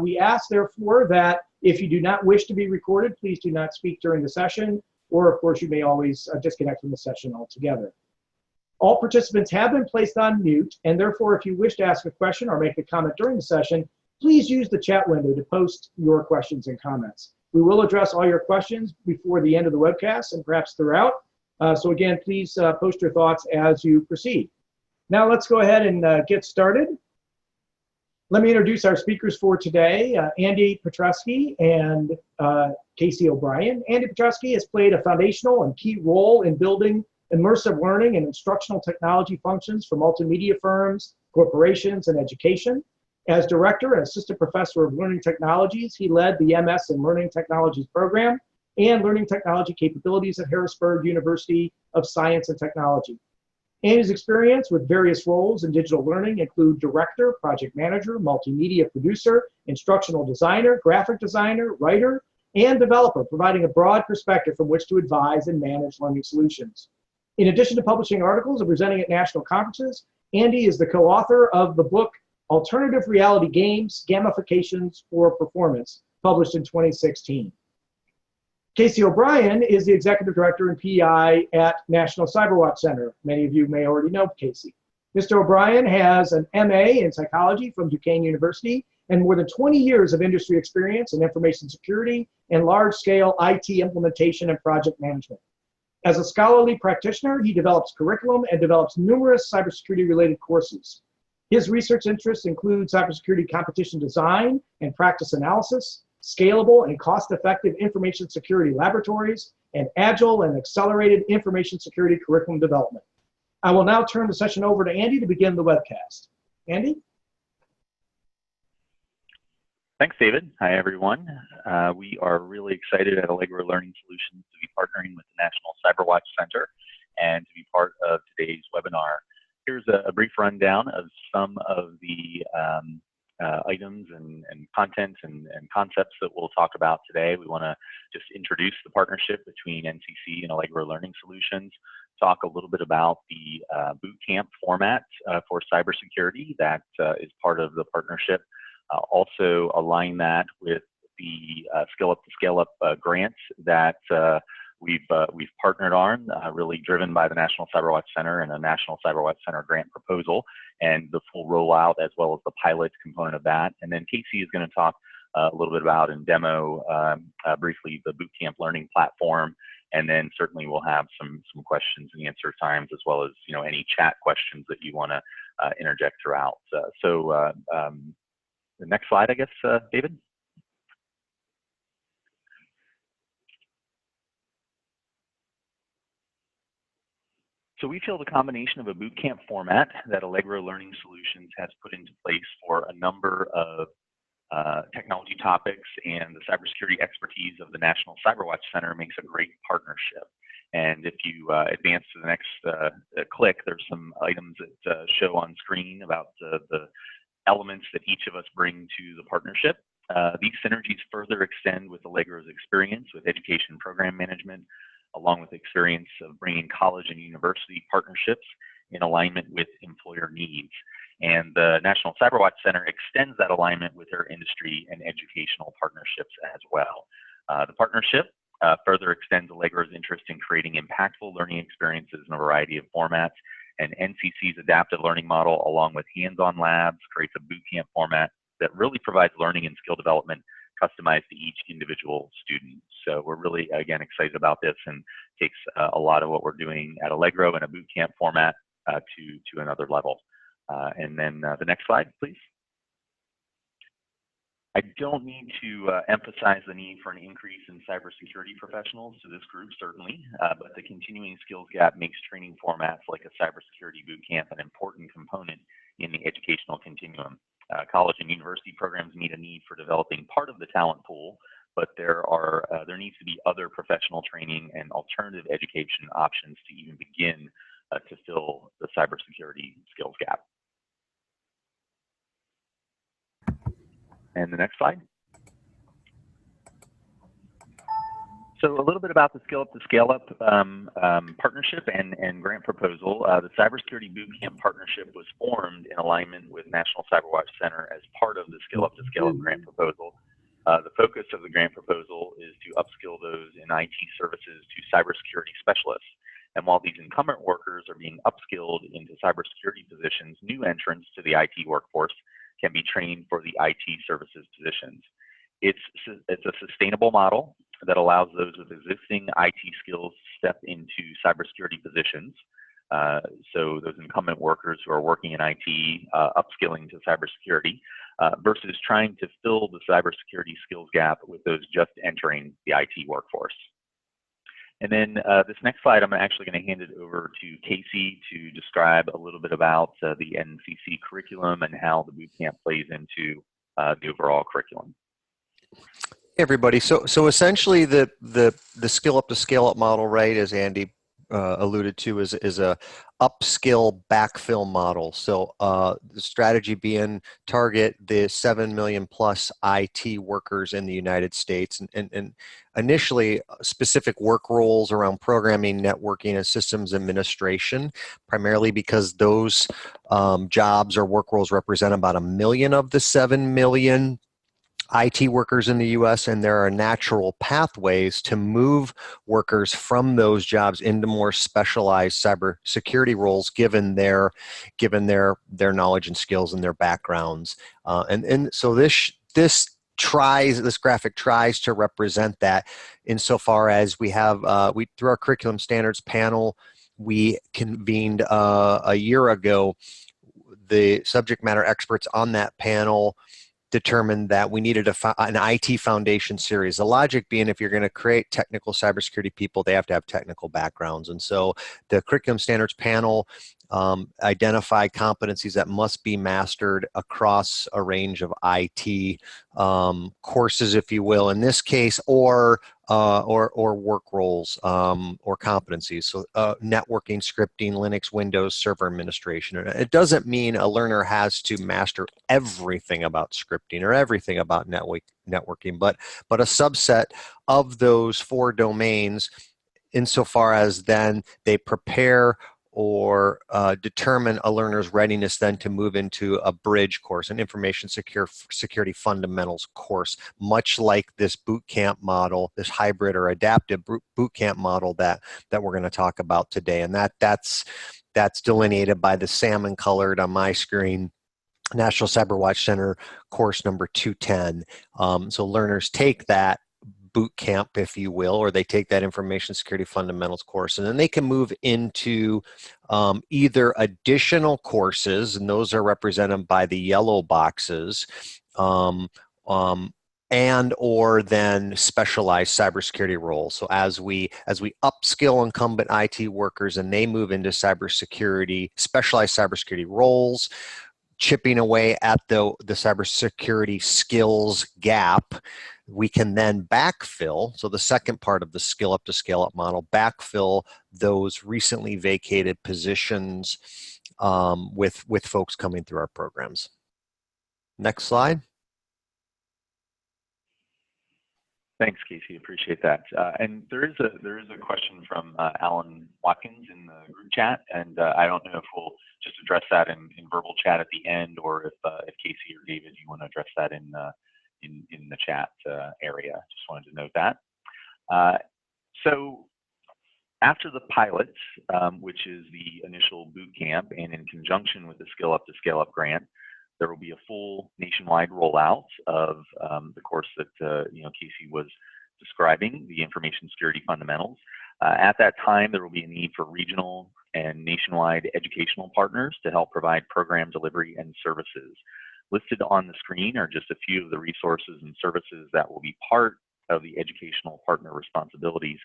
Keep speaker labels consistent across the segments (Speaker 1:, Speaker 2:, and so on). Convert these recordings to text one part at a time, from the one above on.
Speaker 1: We ask, therefore, that if you do not wish to be recorded, please do not speak during the session, or of course you may always disconnect from the session altogether. All participants have been placed on mute, and therefore if you wish to ask a question or make a comment during the session, please use the chat window to post your questions and comments. We will address all your questions before the end of the webcast and perhaps throughout. So again, please post your thoughts as you proceed. Now let's go ahead and get started. Let me introduce our speakers for today, Andy Petrusky and Casey O'Brien. Andy Petrusky has played a foundational and key role in building immersive learning and instructional technology functions for multimedia firms, corporations, and education. As director and assistant professor of learning technologies, he led the MS in Learning Technologies program and learning technology capabilities at Harrisburg University of Science and Technology. Andy's experience with various roles in digital learning include director, project manager, multimedia producer, instructional designer, graphic designer, writer, and developer, providing a broad perspective from which to advise and manage learning solutions. In addition to publishing articles and presenting at national conferences, Andy is the co-author of the book Alternative Reality Games, Gamifications for Performance, published in 2016. Casey O'Brien is the executive director and PI at National CyberWatch Center. Many of you may already know Casey. Mr. O'Brien has an MA in psychology from Duquesne University and more than 20 years of industry experience in information security and large-scale IT implementation and project management. As a scholarly practitioner, he develops curriculum and develops numerous cybersecurity-related courses. His research interests include cybersecurity competition design and practice analysis, scalable and cost-effective information security laboratories, and agile and accelerated information security curriculum development. I will now turn the session over to Andy to begin the webcast. Andy?
Speaker 2: Thanks, David. Hi, everyone. We are really excited at Allegro Learning Solutions to be partnering with the National CyberWatch Center and to be part of today's webinar. Here's a brief rundown of some of the items and content and concepts that we'll talk about today. We want to just introduce the partnership between NCC and Allegro Learning Solutions, talk a little bit about the bootcamp format for cybersecurity that is part of the partnership. Also align that with the Skill Up to Scale Up grants that we've partnered on, really driven by the National CyberWatch Center and a National CyberWatch Center grant proposal, and the full rollout as well as the pilot component of that. And then Casey is going to talk a little bit about and demo briefly the Bootcamp learning platform, and then certainly we'll have some questions and answer times as well as any chat questions that you want to interject throughout. The next slide, I guess, David. So we feel the combination of a bootcamp format that Allegro Learning Solutions has put into place for a number of technology topics and the cybersecurity expertise of the National CyberWatch Center makes a great partnership. And if you advance to the next click, there's some items that show on screen about the elements that each of us bring to the partnership. These synergies further extend with Allegro's experience with education program management, along with experience of bringing college and university partnerships in alignment with employer needs. And the National CyberWatch Center extends that alignment with their industry and educational partnerships as well. The partnership further extends Allegro's interest in creating impactful learning experiences in a variety of formats, and NCC's adaptive learning model, along with hands-on labs, creates a bootcamp format that really provides learning and skill development customized to each individual student. So we're really, again, excited about this, and takes a lot of what we're doing at Allegro in a bootcamp format to another level. And then the next slide, please. I don't need to emphasize the need for an increase in cybersecurity professionals to this group, certainly, but the continuing skills gap makes training formats like a cybersecurity bootcamp an important component in the educational continuum. College and university programs meet a need for developing part of the talent pool, but there needs to be other professional training and alternative education options to even begin to fill the cybersecurity skills gap. And the next slide. So a little bit about the Skill Up to Scale Up partnership and grant proposal. The Cybersecurity Bootcamp partnership was formed in alignment with National CyberWatch Center as part of the Skill Up to Scale Up grant proposal. The focus of the grant proposal is to upskill those in IT services to cybersecurity specialists. And while these incumbent workers are being upskilled into cybersecurity positions, new entrants to the IT workforce can be trained for the IT services positions. It's a sustainable model that allows those with existing IT skills to step into cybersecurity positions. So those incumbent workers who are working in IT, upskilling to cybersecurity, versus trying to fill the cybersecurity skills gap with those just entering the IT workforce. And then this next slide, I'm actually going to hand it over to Casey to describe a little bit about the NCC curriculum and how the bootcamp plays into the overall curriculum.
Speaker 3: Hey everybody, so essentially the Skill Up to Scale Up model, right, as Andy alluded to, is a upskill backfill model. So the strategy being target the 7 million plus IT workers in the United States, and initially specific work roles around programming, networking, and systems administration, primarily because those jobs or work roles represent about 1 million of the 7 million IT workers in the US, and there are natural pathways to move workers from those jobs into more specialized cybersecurity roles given their knowledge and skills and their backgrounds. And so this graphic tries to represent that insofar as we have through our curriculum standards panel, we convened a year ago. The subject matter experts on that panel determined that we needed an IT foundation series. The logic being, if you're going to create technical cybersecurity people, they have to have technical backgrounds. And so the curriculum standards panel identified competencies that must be mastered across a range of IT courses, if you will, in this case, or work roles or competencies. So networking, scripting, Linux, Windows, server administration. It doesn't mean a learner has to master everything about scripting or everything about networking, but a subset of those 4 domains, insofar as then they prepare or determine a learner's readiness then to move into a bridge course, an information security fundamentals course, much like this bootcamp model, this hybrid or adaptive bootcamp model that we're going to talk about today. And that's delineated by the salmon colored on my screen, National CyberWatch Center course number 210. So learners take that boot camp, if you will, or they take that information security fundamentals course, and then they can move into either additional courses, and those are represented by the yellow boxes, and or then specialized cybersecurity roles. So as we upskill incumbent IT workers and they move into cybersecurity, specialized cybersecurity roles, chipping away at the cybersecurity skills gap, we can then backfill. So the second part of the Skill Up to Scale Up model, backfill those recently vacated positions with folks coming through our programs. Next slide.
Speaker 2: Thanks, Casey. Appreciate that. And there is a question from Alan Watkins in the group chat, and I don't know if we'll just address that in verbal chat at the end, or if Casey or David, you want to address that in the chat area. Just wanted to note that. So after the pilot, which is the initial boot camp, and in conjunction with the Skill Up to Scale Up grant, there will be a full nationwide rollout of the course that Casey was describing, the Information Security Fundamentals. At that time, there will be a need for regional and nationwide educational partners to help provide program delivery and services. Listed on the screen are just a few of the resources and services that will be part of the educational partner responsibilities.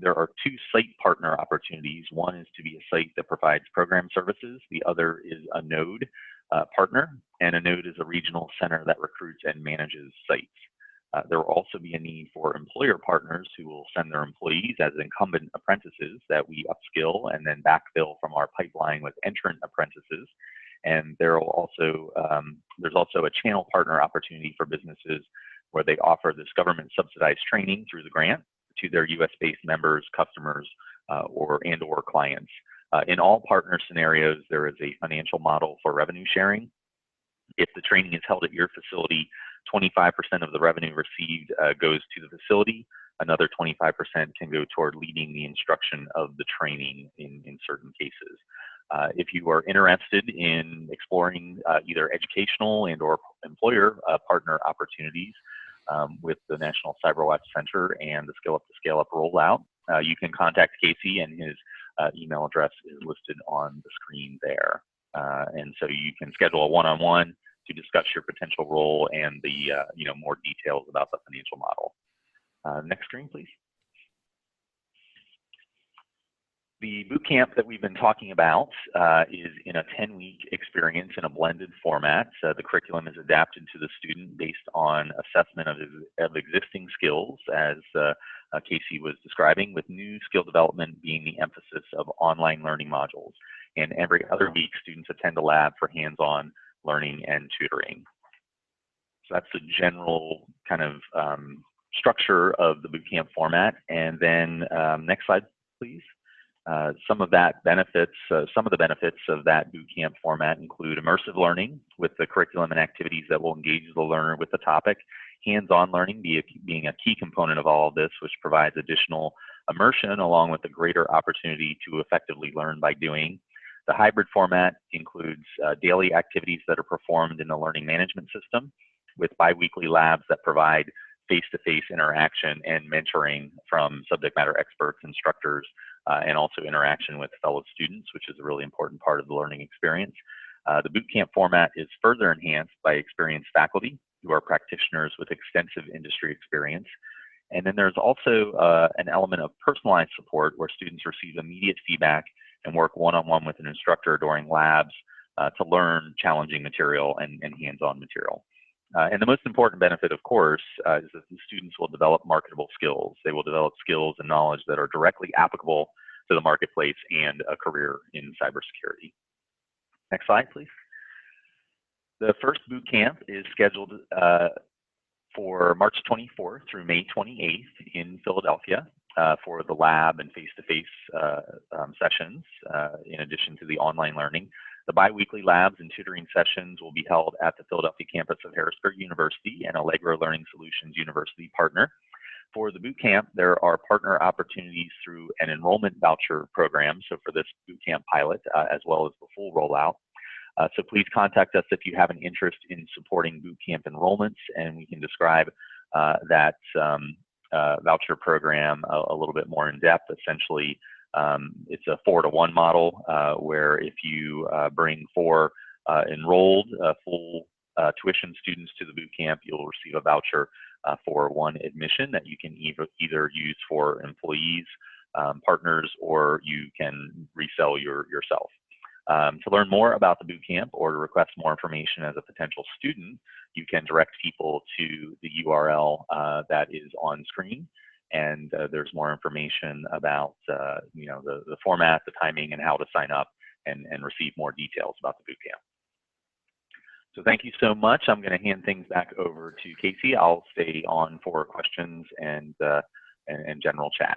Speaker 2: There are 2 site partner opportunities. One is to be a site that provides program services. The other is a node partner, and a node is a regional center that recruits and manages sites. There will also be a need for employer partners who will send their employees as incumbent apprentices that we upskill and then backfill from our pipeline with entrant apprentices. And there's also a channel partner opportunity for businesses where they offer this government subsidized training through the grant to their US-based members, customers, or clients. In all partner scenarios, there is a financial model for revenue sharing. If the training is held at your facility, 25% of the revenue received goes to the facility. Another 25% can go toward leading the instruction of the training in certain cases. If you are interested in exploring either educational and or employer partner opportunities with the National CyberWatch Center and the Skill Up to Scale Up Rollout, you can contact Casey, and his email address is listed on the screen there. And so you can schedule a one-on-one to discuss your potential role and the more details about the financial model. Next screen, please. The bootcamp that we've been talking about is in a 10-week experience in a blended format. The curriculum is adapted to the student based on assessment of existing skills, as Casey was describing, with new skill development being the emphasis of online learning modules. And every other week, students attend a lab for hands-on learning and tutoring. So that's the general kind of structure of the bootcamp format. And then next slide, please. Some of the benefits of that bootcamp format include immersive learning with the curriculum and activities that will engage the learner with the topic, hands-on learning being a key component of all of this, which provides additional immersion along with a greater opportunity to effectively learn by doing. The hybrid format includes daily activities that are performed in the learning management system with biweekly labs that provide face-to-face interaction and mentoring from subject matter experts, instructors, and also interaction with fellow students, which is a really important part of the learning experience. The bootcamp format is further enhanced by experienced faculty who are practitioners with extensive industry experience. And then there's also an element of personalized support where students receive immediate feedback and work one-on-one with an instructor during labs to learn challenging material and hands-on material. And the most important benefit, of course, is that the students will develop marketable skills. They will develop skills and knowledge that are directly applicable to the marketplace and a career in cybersecurity. Next slide, please. The first boot camp is scheduled for March 24th through May 28th in Philadelphia for the lab and face-to-face sessions, in addition to the online learning. The biweekly labs and tutoring sessions will be held at the Philadelphia campus of Harrisburg University and Allegro Learning Solutions University partner. For the boot camp, there are partner opportunities through an enrollment voucher program, so for this boot camp pilot, as well as the full rollout. So please contact us if you have an interest in supporting boot camp enrollments, and we can describe that voucher program a little bit more in depth. Essentially, it's a 4-to-1 model where if you bring 4 enrolled full tuition students to the boot camp, you'll receive a voucher for 1 admission that you can either use for employees, partners, or you can resell yourself. To learn more about the boot camp or to request more information as a potential student, you can direct people to the URL that is on screen. And there's more information about the format, the timing, and how to sign up and receive more details about the bootcamp. So thank you so much. I'm going to hand things back over to Casey. I'll stay on for questions and general chat.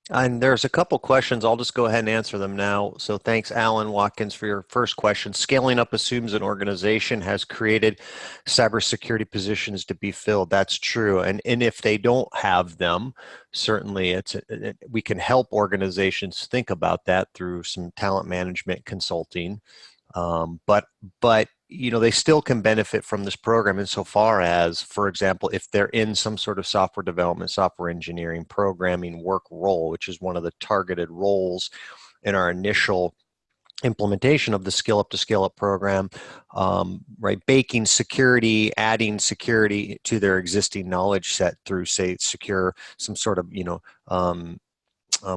Speaker 3: And there's a couple questions. I'll just go ahead and answer them now. So thanks, Alan Watkins, for your first question. Scaling up assumes an organization has created cybersecurity positions to be filled. That's true. And if they don't have them, certainly we can help organizations think about that through some talent management consulting. But they still can benefit from this program insofar as, for example, if they're in some sort of software development, software engineering, programming work role, which is one of the targeted roles in our initial implementation of the Skill Up to Scale Up program, right? Baking security, adding security to their existing knowledge set through, say, secure some sort of,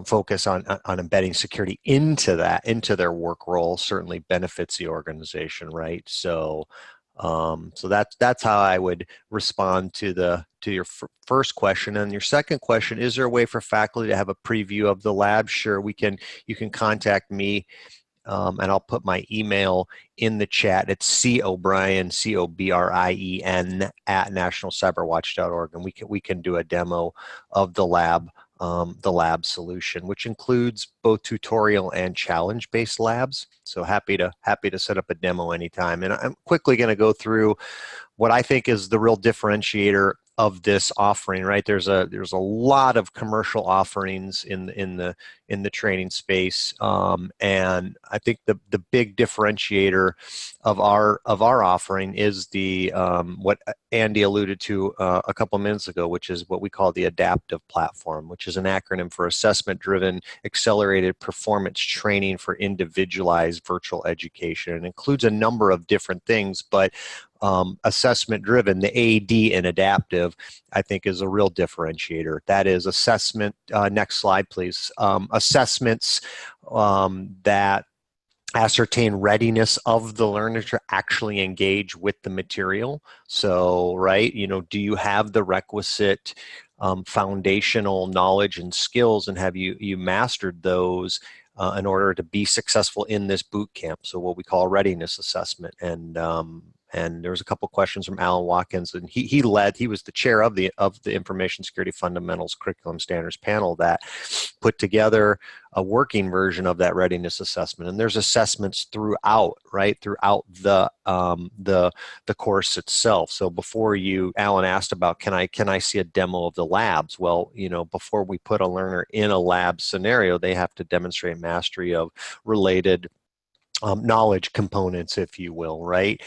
Speaker 3: focus on embedding security into their work role certainly benefits the organization, right? So that's how I would respond to your first question. And your second question, is there a way for faculty to have a preview of the lab? Sure, you can contact me and I'll put my email in the chat. It's cobrien, COBRIEN at nationalcyberwatch.org, and we can do a demo of the lab solution, which includes both tutorial and challenge-based labs. So happy to set up a demo anytime. And I'm quickly going to go through what I think is the real differentiator of this offering. Right, there's a lot of commercial offerings in the training space, and I think the big differentiator of our offering is the what Andy alluded to a couple minutes ago, which is what we call the adaptive platform, which is an acronym for assessment-driven accelerated performance training for individualized virtual education. It includes a number of different things, but assessment driven, the AD in adaptive, I think is a real differentiator. That is assessment, next slide please, assessments that ascertain readiness of the learner to actually engage with the material. So, right, do you have the requisite foundational knowledge and skills, and have you mastered those in order to be successful in this boot camp? So what we call a readiness assessment. And there was a couple questions from Alan Watkins, and he was the chair of the Information Security Fundamentals Curriculum Standards panel that put together a working version of that readiness assessment. And there's assessments throughout the course itself. So before Alan asked about, can I see a demo of the labs? Well, before we put a learner in a lab scenario, they have to demonstrate mastery of related knowledge components, if you will, right?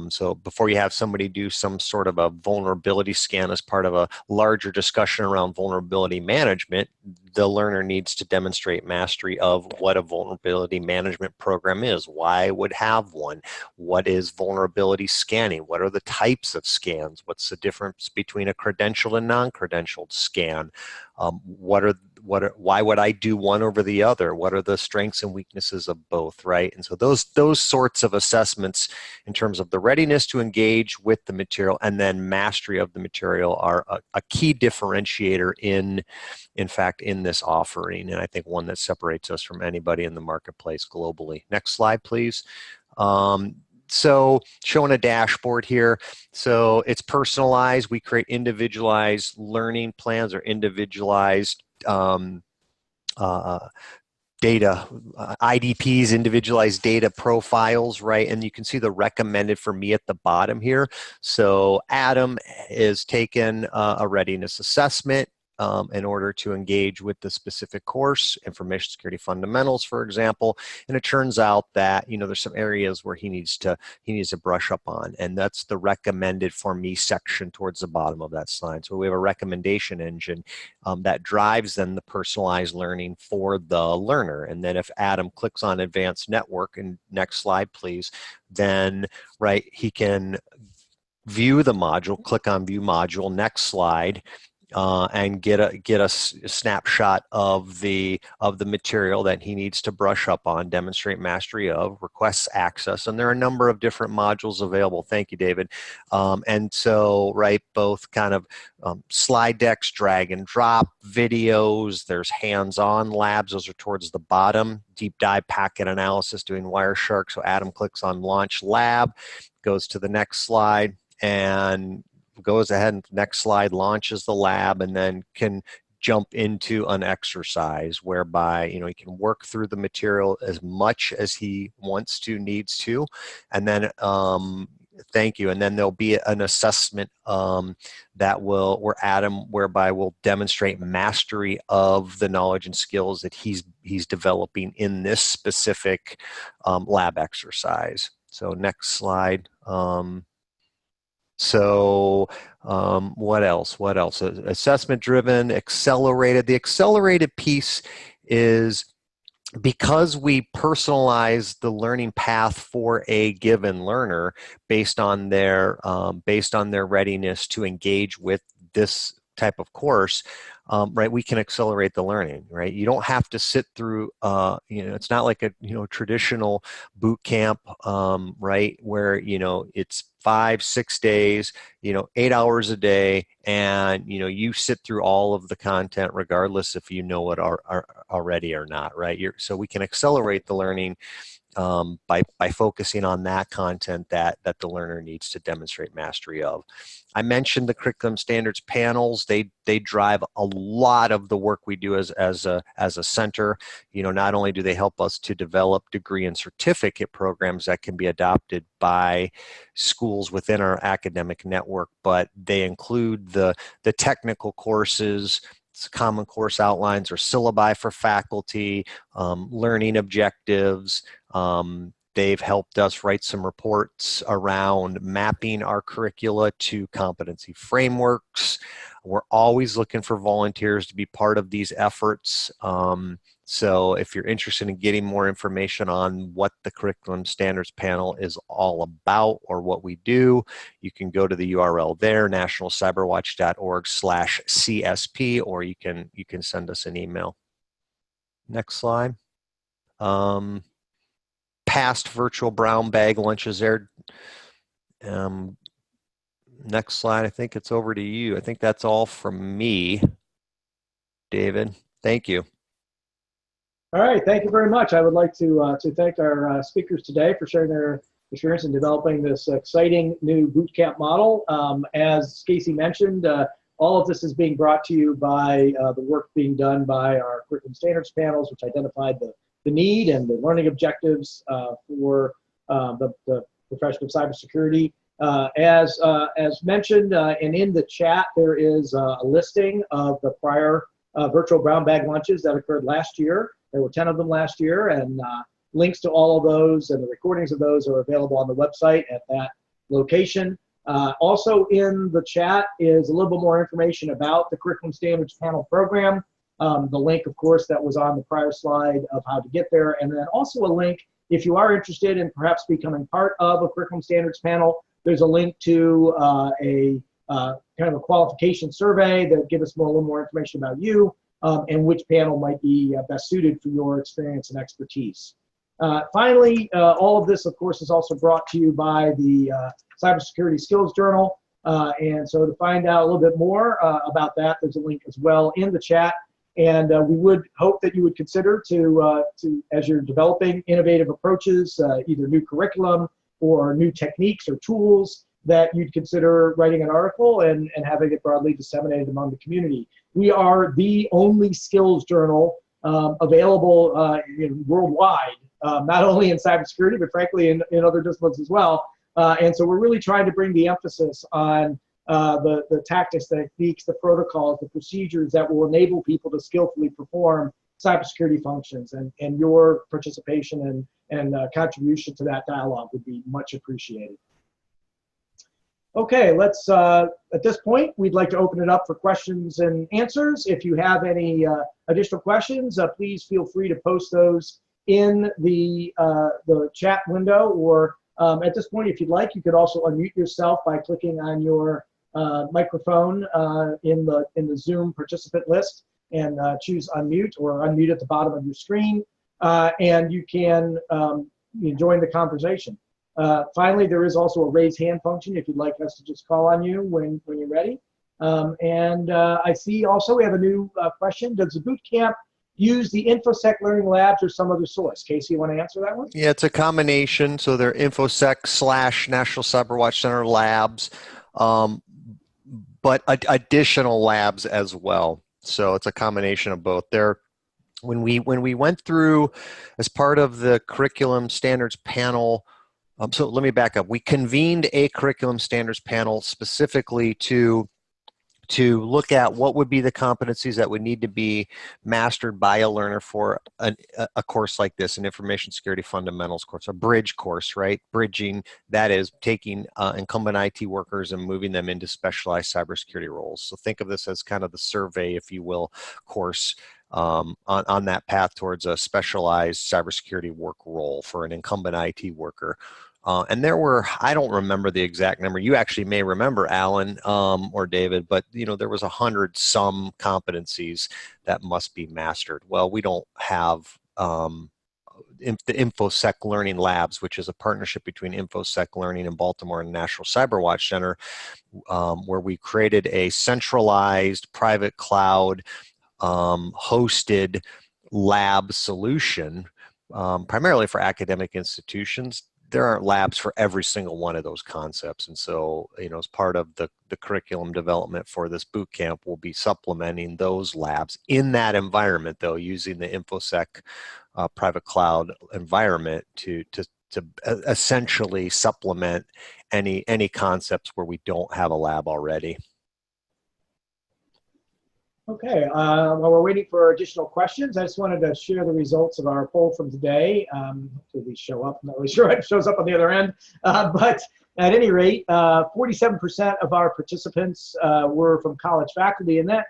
Speaker 3: So before you have somebody do some sort of a vulnerability scan as part of a larger discussion around vulnerability management, the learner needs to demonstrate mastery of what a vulnerability management program is, why I would have one, what is vulnerability scanning, what are the types of scans, what's the difference between a credentialed and non-credentialed scan, why would I do one over the other? What are the strengths and weaknesses of both, right? And so those sorts of assessments in terms of the readiness to engage with the material and then mastery of the material are a key differentiator in fact, in this offering, and I think one that separates us from anybody in the marketplace globally. Next slide, please. So showing a dashboard here. So it's personalized. We create individualized learning plans or individualized data, IDPs, individualized data profiles, right? And you can see the recommended for me at the bottom here. So Adam is taken a readiness assessment in order to engage with the specific course, Information Security Fundamentals, for example. And it turns out that, there's some areas where he needs to brush up on. And that's the recommended for me section towards the bottom of that slide. So we have a recommendation engine that drives then the personalized learning for the learner. And then if Adam clicks on Advanced Network, and next slide, please, then, right, he can view the module, click on View Module, next slide, and get a snapshot of the material that he needs to brush up on, demonstrate mastery of, requests access, and there are a number of different modules available. Thank you, David. And so, right, both kind of slide decks, drag and drop, videos, there's hands-on labs, those are towards the bottom, deep dive packet analysis doing Wireshark. So Adam clicks on Launch Lab, goes to the next slide, and goes ahead and next slide, launches the lab, and then can jump into an exercise whereby he can work through the material as much as he wants to, needs to, and then thank you, and then there'll be an assessment where Adam will demonstrate mastery of the knowledge and skills that he's developing in this specific lab exercise. So next slide. What else? Assessment driven, accelerated. The accelerated piece is because we personalize the learning path for a given learner based on their readiness to engage with this type of course, right, we can accelerate the learning, right? You don't have to sit through, it's not like a, traditional boot camp, right, where, it's 5-6 days, 8 hours a day, and, you sit through all of the content regardless if you know it already or not, right? So we can accelerate the learning by focusing on that content that the learner needs to demonstrate mastery of. I mentioned the curriculum standards panels. They drive a lot of the work we do as a center. You know, not only do they help us to develop degree and certificate programs that can be adopted by schools within our academic network, but they include the technical courses, common course outlines or syllabi for faculty, learning objectives. They've helped us write some reports around mapping our curricula to competency frameworks. We're always looking for volunteers to be part of these efforts. So if you're interested in getting more information on what the Curriculum Standards Panel is all about or what we do, you can go to the URL there, nationalcyberwatch.org/CSP, or you can send us an email. Next slide. Past virtual brown bag lunches there. Next slide. I think it's over to you. I think that's all from me, David. Thank you.
Speaker 1: All right, thank you very much. I would like to thank our speakers today for sharing their experience in developing this exciting new bootcamp model. As Casey mentioned, all of this is being brought to you by the work being done by our curriculum standards panels, which identified the need and the learning objectives for the profession of cybersecurity. As mentioned, and in the chat, there is a listing of the prior virtual brown bag lunches that occurred last year. There were 10 of them last year, and links to all of those and the recordings of those are available on the website at that location. Also in the chat is a little bit more information about the Curriculum Standards Panel program. The link, of course, that was on the prior slide of how to get there, and then also a link if you are interested in perhaps becoming part of a Curriculum Standards Panel. There's a link to a kind of a qualification survey that gives us a little more information about you and which panel might be best suited for your experience and expertise. Finally, all of this, of course, is also brought to you by the Cybersecurity Skills Journal. And so to find out a little bit more about that, there's a link as well in the chat. And we would hope that you would consider to as you're developing innovative approaches, either new curriculum or new techniques or tools, that you'd consider writing an article and having it broadly disseminated among the community. We are the only skills journal available worldwide, not only in cybersecurity, but frankly in other disciplines as well. And so we're really trying to bring the emphasis on the tactics, the techniques, the protocols, the procedures that will enable people to skillfully perform cybersecurity functions, and your participation and contribution to that dialogue would be much appreciated. Okay, let's, at this point, we'd like to open it up for questions and answers. If you have any additional questions, please feel free to post those in the chat window, or at this point, if you'd like, you could also unmute yourself by clicking on your microphone in the Zoom participant list and choose unmute, or unmute at the bottom of your screen, and you can join the conversation. Finally, there is also a raise hand function if you'd like us to just call on you when you're ready. And I see also we have a new question. Does the bootcamp use the InfoSec Learning Labs or some other source? Casey, you want to answer that one?
Speaker 3: Yeah, it's a combination. So they're InfoSec / National CyberWatch Center labs, but additional labs as well. So it's a combination of both. When we went through as part of the Curriculum Standards Panel, so let me back up. We convened a Curriculum Standards Panel specifically to look at what would be the competencies that would need to be mastered by a learner for a course like this, an Information Security Fundamentals course, a bridge course, right? Bridging, that is taking incumbent IT workers and moving them into specialized cybersecurity roles. So think of this as kind of the survey, if you will, course on that path towards a specialized cybersecurity work role for an incumbent IT worker. And there were, I don't remember the exact number. You actually may remember, Alan or David, but there was 100-some competencies that must be mastered. Well, we don't have the InfoSec Learning Labs, which is a partnership between InfoSec Learning in Baltimore and National CyberWatch Center, where we created a centralized private cloud hosted lab solution primarily for academic institutions, there aren't labs for every single one of those concepts. And so, as part of the curriculum development for this boot camp, we'll be supplementing those labs in that environment, though, using the InfoSec private cloud environment to essentially supplement any concepts where we don't have a lab already.
Speaker 1: Okay, while we're waiting for additional questions, I just wanted to share the results of our poll from today. Hopefully these show up. I'm not really sure it shows up on the other end, but at any rate, 47% of our participants were from college faculty, and that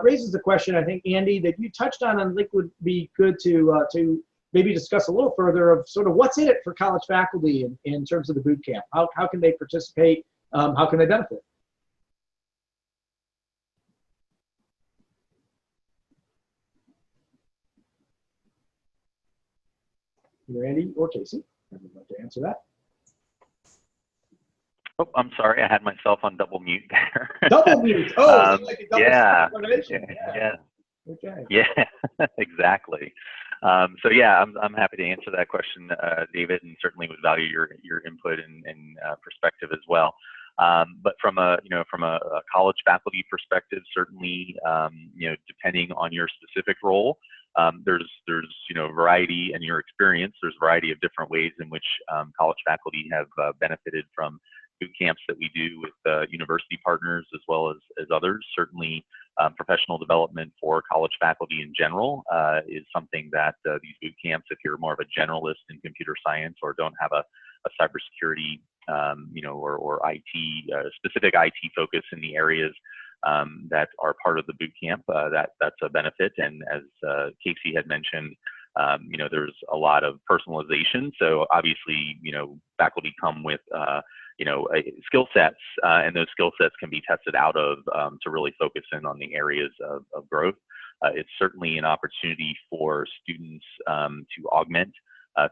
Speaker 1: raises the question, I think, Andy, that you touched on, and I think would be good to maybe discuss a little further of sort of what's in it for college faculty in terms of the boot camp. How can they participate? How can they benefit? Either Andy or Casey, I would like to answer that.
Speaker 2: Oh, I'm sorry, I had myself on double mute there.
Speaker 1: Double mute. Oh, like a double
Speaker 2: yeah.
Speaker 1: yeah. Okay.
Speaker 2: Yeah, exactly. So yeah, I'm happy to answer that question, David, and certainly would value your input and perspective as well. But from a college faculty perspective, certainly depending on your specific role, there's variety in your experience. There's a variety of different ways in which college faculty have benefited from boot camps that we do with university partners as well as others. Certainly, professional development for college faculty in general is something that these boot camps, if you're more of a generalist in computer science or don't have a cybersecurity or IT specific IT focus in the areas that are part of the boot camp, that's a benefit. And as Casey had mentioned, there's a lot of personalization. So obviously, faculty come with skill sets, and those skill sets can be tested out of to really focus in on the areas of growth. It's certainly an opportunity for students to augment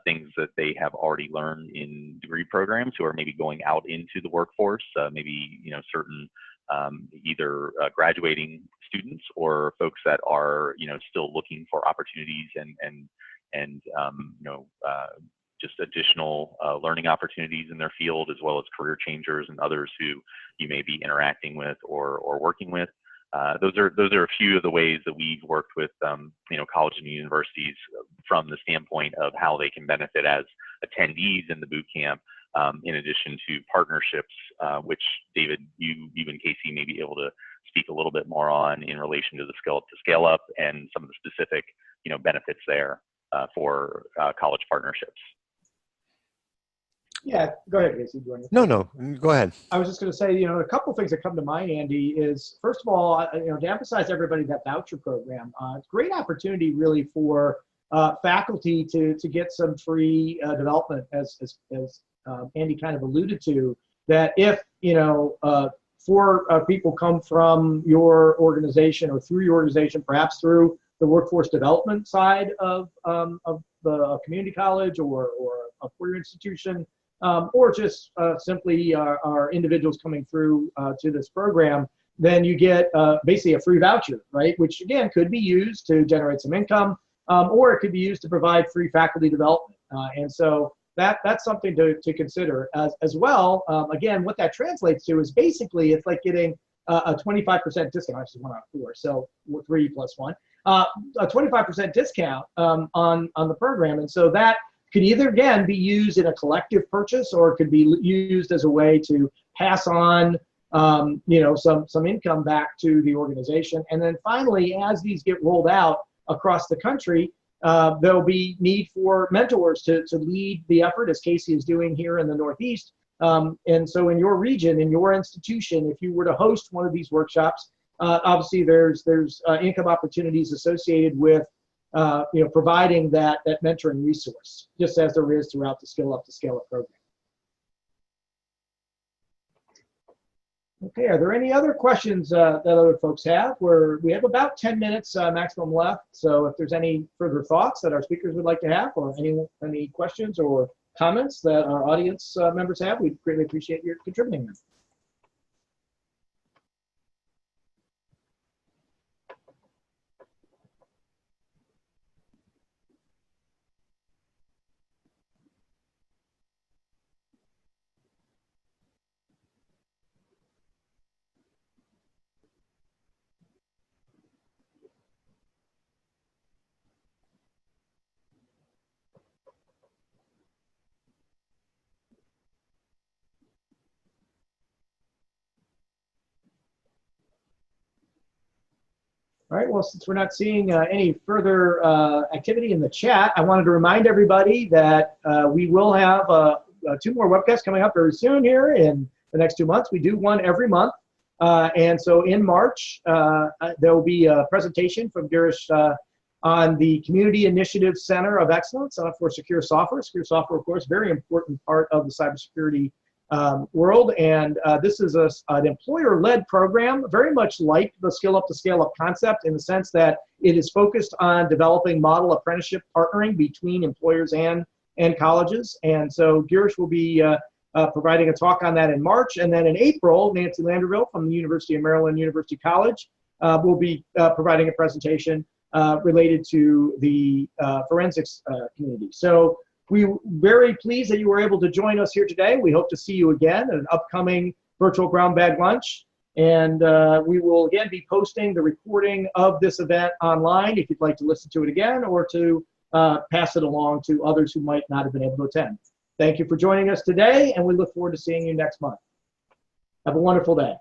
Speaker 2: things that they have already learned in degree programs who are maybe going out into the workforce, maybe certain either graduating students or folks that are still looking for opportunities and just additional learning opportunities in their field, as well as career changers and others who you may be interacting with or working with. Those are a few of the ways that we've worked with college and universities from the standpoint of how they can benefit as attendees in the boot camp, in addition to partnerships, which David, you and Casey may be able to speak a little bit more on in relation to the scale up and some of the specific benefits there for college partnerships.
Speaker 1: Yeah, go ahead, Casey.
Speaker 3: No, go ahead.
Speaker 1: I was just going to say, a couple of things that come to mind, Andy, is first of all, to emphasize everybody that voucher program. It's a great opportunity really for faculty to get some free development, as Andy kind of alluded to. That if four people come from your organization or through your organization, perhaps through the workforce development side of the community college or a four-year institution. Or just simply are individuals coming through to this program, then you get basically a free voucher, right? Which again could be used to generate some income, or it could be used to provide free faculty development. And so that's something to consider as well. Again, what that translates to is basically it's like getting a 25% discount. Actually, 1 out of 4, so 3 plus 1, a 25% discount on the program, and so that could either, again, be used in a collective purchase, or it could be used as a way to pass on, some income back to the organization. And then finally, as these get rolled out across the country, there'll be need for mentors to lead the effort, as Casey is doing here in the Northeast. And so in your region, in your institution, if you were to host one of these workshops, obviously there's income opportunities associated with providing that mentoring resource, just as there is throughout the Skill Up to Scale Up program. Okay, are there any other questions that other folks have? We have about 10 minutes maximum left, so if there's any further thoughts that our speakers would like to have, or any questions or comments that our audience members have, we'd greatly appreciate your contributing them. All right, well, since we're not seeing any further activity in the chat, I wanted to remind everybody that we will have 2 more webcasts coming up very soon here in the next 2 months. We do one every month. And so in March, there will be a presentation from Girish on the Community Initiative Center of Excellence for Secure Software. Secure software, of course, very important part of the cybersecurity world. And this is an employer-led program, very much like the Skill Up to Scale Up concept in the sense that it is focused on developing model apprenticeship partnering between employers and colleges. And so Girish will be providing a talk on that in March. And then in April, Nancy Landerville from the University of Maryland University College will be providing a presentation related to the forensics community. So we're very pleased that you were able to join us here today. We hope to see you again at an upcoming virtual brown bag lunch. And we will again be posting the recording of this event online if you'd like to listen to it again or to pass it along to others who might not have been able to attend. Thank you for joining us today, and we look forward to seeing you next month. Have a wonderful day.